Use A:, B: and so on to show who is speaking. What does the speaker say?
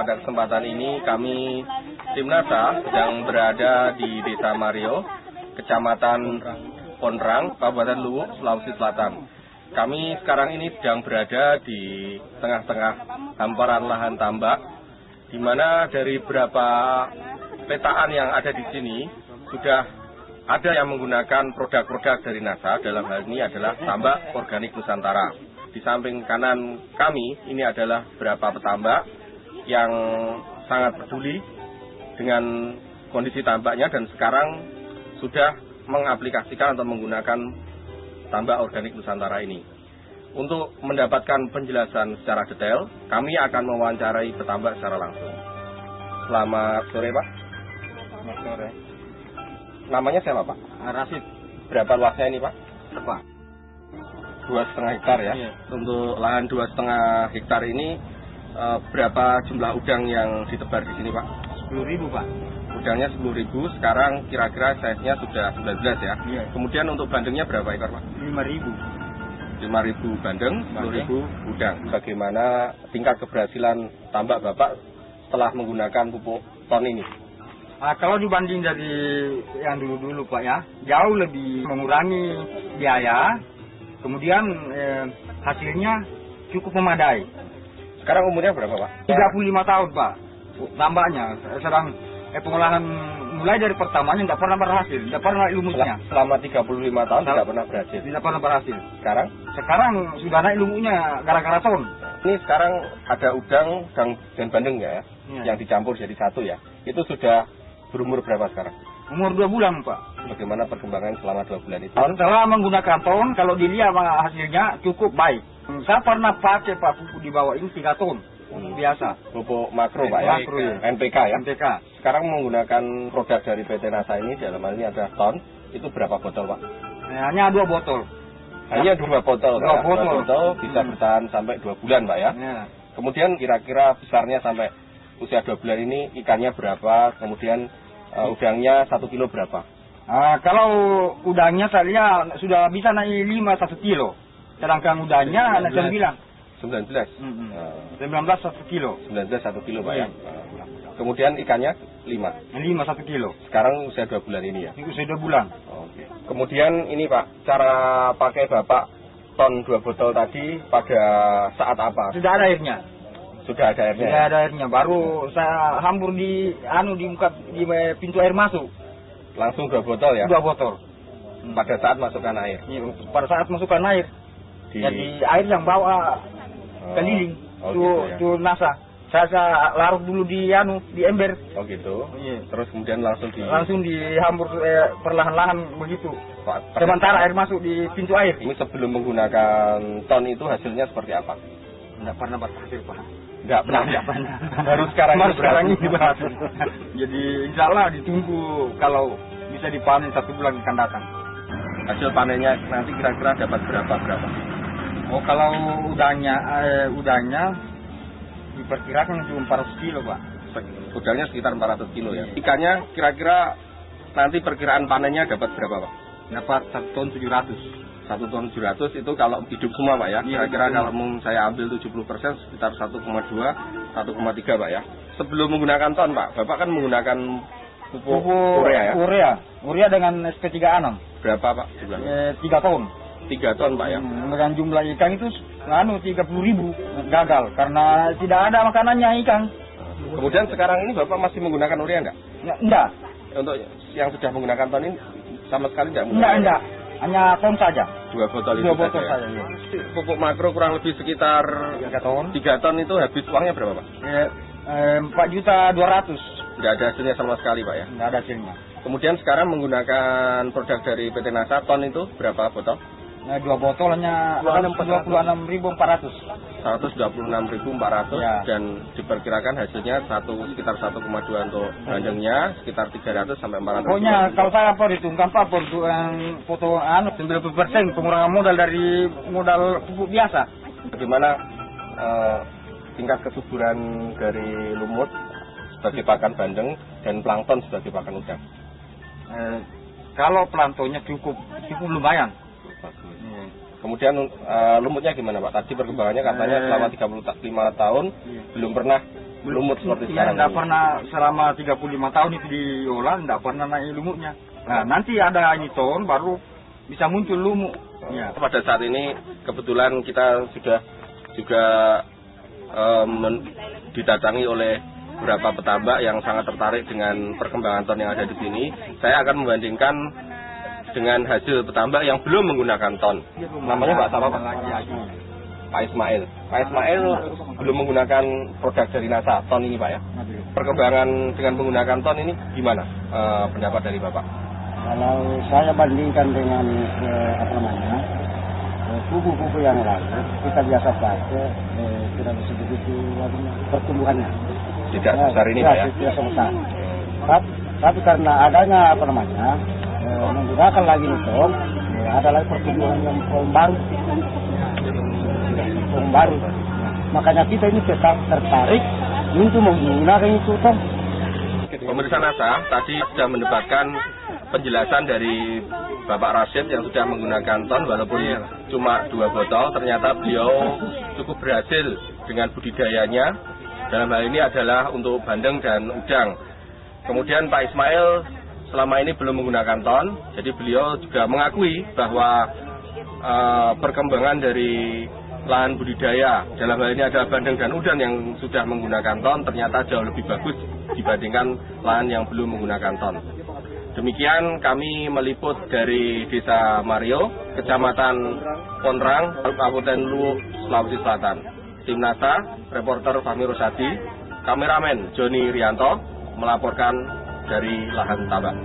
A: pada kesempatan ini kami tim NASA sedang berada di Desa Mario, Kecamatan Pondrang, Kabupaten Luwu, Sulawesi Selatan. Kami sekarang ini sedang berada di tengah-tengah hamparan lahan tambak, di mana dari beberapa petaan yang ada di sini sudah ada yang menggunakan produk-produk dari NASA. Dalam hal ini adalah tambak organik Nusantara. Di samping kanan kami ini adalah beberapa petambak yang sangat peduli dengan kondisi tambaknya dan sekarang sudah mengaplikasikan atau menggunakan tambak organik Nusantara ini. Untuk mendapatkan penjelasan secara detail, kami akan mewawancarai petambak secara langsung. Selamat sore, Pak.
B: Selamat sore.
A: Namanya siapa, Pak?
B: Rasid.
A: Berapa luasnya ini, Pak?
B: Apa?
A: 2,5 hektar ya.
B: Iya.
A: Untuk lahan 2,5 hektar ini berapa jumlah udang yang ditebar di sini, Pak?
B: 10.000, Pak.
A: Udangnya 10.000, sekarang kira-kira size-nya sudah 19 ya.
B: Iya.
A: Kemudian untuk bandengnya berapa ekor, Pak?
B: 5.000.
A: 5.000 bandeng, 10.000 udang. Bagaimana tingkat keberhasilan tambak Bapak setelah menggunakan pupuk ton ini?
B: Kalau dibanding dari yang dulu-dulu, Pak ya, jauh lebih mengurangi biaya. Kemudian hasilnya cukup memadai.
A: Sekarang umurnya berapa, Pak?
B: 35 tahun, Pak. Tambaknya sedang pengolahan mulai dari pertamanya nggak pernah berhasil, nggak pernah ilmunya.
A: Selama 35 tahun tidak pernah berhasil.
B: Tidak pernah berhasil.
A: Sekarang
B: sudah naik ilmunya gara-gara ton.
A: ini sekarang ada udang dan bandeng ya, yang dicampur jadi satu ya. Itu sudah berumur berapa sekarang?
B: Umur 2 bulan, Pak.
A: Bagaimana perkembangan selama 2 bulan itu?
B: Setelah menggunakan ton, kalau dilihat hasilnya cukup baik. Saya pernah pakai, Pak, pupuk di bawah ini 3 ton. Biasa.
A: Pupuk makro, Pak ya?
B: Makro, ya.
A: NPK ya?
B: NPK.
A: Sekarang menggunakan produk dari PT NASA ini, dalam hal ini ada ton, itu berapa botol, Pak?
B: Hanya 2 botol.
A: Hanya 2 botol,
B: Dua
A: Pak.
B: botol.
A: 2 botol bisa bertahan sampai 2 bulan, Pak ya? Kemudian kira-kira besarnya sampai usia 2 bulan ini ikannya berapa, kemudian udangnya 1 kilo berapa?
B: Kalau udangnya saya lihat sudah bisa naik 1 kilo. Sedangkan udangnya naik
A: 19.
B: 19 1 kilo.
A: 19 1 kilo, Pak ya. Kemudian ikannya 5
B: 1 kilo.
A: Sekarang usia 2 bulan ini ya?
B: Usia 2 bulan.
A: Oke. Kemudian ini, Pak, cara pakai Bapak ton 2 botol tadi pada saat apa?
B: Sudah ada airnya.
A: Sudah ada airnya?
B: Sudah ada airnya. Baru saya hambur di pintu air masuk.
A: Langsung 2 botol ya?
B: 2 botol.
A: Pada saat masukkan air?
B: Pada saat masukkan air. Jadi air yang bawa keliling. Itu NASA. Saya larut dulu di ember.
A: Oh gitu.
B: Iya.
A: Terus kemudian langsung
B: dihambur perlahan-lahan begitu. Sementara air masuk di pintu air.
A: Ini sebelum menggunakan ton itu hasilnya seperti apa?
B: Tidak pernah berhasil, Pak.
A: Enggak pernah. Baru sekarang ini
B: berhasil. Jadi insya Allah ditunggu kalau bisa dipanen 1 bulan akan datang.
A: Hasil panennya nanti kira-kira dapat berapa?
B: Oh, kalau udangnya diperkirakan itu 400 kilo, Pak.
A: Udangnya sekitar 400 kilo ya. Ikannya kira-kira nanti perkiraan panennya dapat berapa, Pak?
B: Dapat 1 ton 700.
A: 1 ton 700 itu kalau hidup semua, Pak ya. Kira-kira kalau saya ambil 70% sekitar 1,2, 1,3, Pak ya. Sebelum menggunakan ton, Pak, Bapak kan menggunakan pupuk urea ya? Urea dengan SP36. Berapa, Pak?
B: 3 ton.
A: 3 ton, Pak ya.
B: Dengan jumlah ikan itu 30.000 gagal karena tidak ada makanannya ikan.
A: Kemudian sekarang ini Bapak masih menggunakan urea enggak?
B: Enggak.
A: Untuk yang sudah menggunakan ton ini sama sekali enggak menggunakan?
B: Enggak. Hanya ton saja.
A: 2 botol itu.
B: 2 botol saja. Ya.
A: Pupuk makro kurang lebih sekitar
B: 3 ton.
A: 3 ton itu habis uangnya berapa, Pak?
B: 4.200.000.
A: Enggak ada hasilnya sama sekali, Pak ya?
B: Enggak ada hasilnya.
A: Kemudian sekarang menggunakan produk dari PT NASA ton itu berapa botol?
B: 2 botol hanya 126.400.
A: 126.400
B: ya.
A: Dan diperkirakan hasilnya sekitar 1,2 untuk bandengnya, sekitar 300 sampai 400.
B: Pokoknya kalau saya perhitungkan, Pak, untuk yang foto 90% pengurangan modal dari modal pupuk biasa.
A: Bagaimana tingkat kesuburan dari lumut sebagai pakan bandeng dan plankton sebagai pakan udang?
B: Kalau planktonnya cukup lumayan.
A: Kemudian lumutnya gimana, Pak? Tadi perkembangannya katanya selama 35 tahun belum pernah lumut seperti
B: ya,
A: sekarang.
B: Nggak pernah selama 35 tahun itu diolah, nggak pernah naik lumutnya. Nah, nanti ada ini tahun baru bisa muncul lumut. Ya.
A: Pada saat ini kebetulan kita sudah juga didatangi oleh beberapa petambak yang sangat tertarik dengan perkembangan ton yang ada di sini. Saya akan membandingkan dengan hasil petambak yang belum menggunakan ton. Namanya Pak siapa Pak? Pak Ismail. Pak Ismail belum menggunakan produk dari NASA, ton ini Pak ya. Perkembangan dengan menggunakan ton ini gimana pendapat dari Bapak?
C: Kalau saya bandingkan dengan kubu-kubu yang lalu, kita biasa pakai tidak bisa begitu pertumbuhannya.
A: Tidak sebesar ini Pak ya?
C: Tidak sebesar. Tapi karena adanya menggunakan lagi nitron, ada lagi pertumbuhan yang baru. Makanya kita ini tetap tertarik untuk menggunakan itu Tom.
A: Pemirsa NASA tadi sudah mendapatkan penjelasan dari Bapak Rashid yang sudah menggunakan ton walaupun cuma 2 botol. Ternyata beliau cukup berhasil dengan budidayanya. Dalam hal ini adalah untuk bandeng dan udang. Kemudian Pak Ismail selama ini belum menggunakan ton, jadi beliau juga mengakui bahwa perkembangan dari lahan budidaya dalam hal ini adalah bandeng dan udang yang sudah menggunakan ton ternyata jauh lebih bagus dibandingkan lahan yang belum menggunakan ton. Demikian kami meliput dari Desa Mario, Kecamatan Ponrang, Kabupaten Luwu, Sulawesi Selatan. Tim NASA, reporter Fahmi Rosadi, kameramen Joni Rianto melaporkan dari lahan tambak.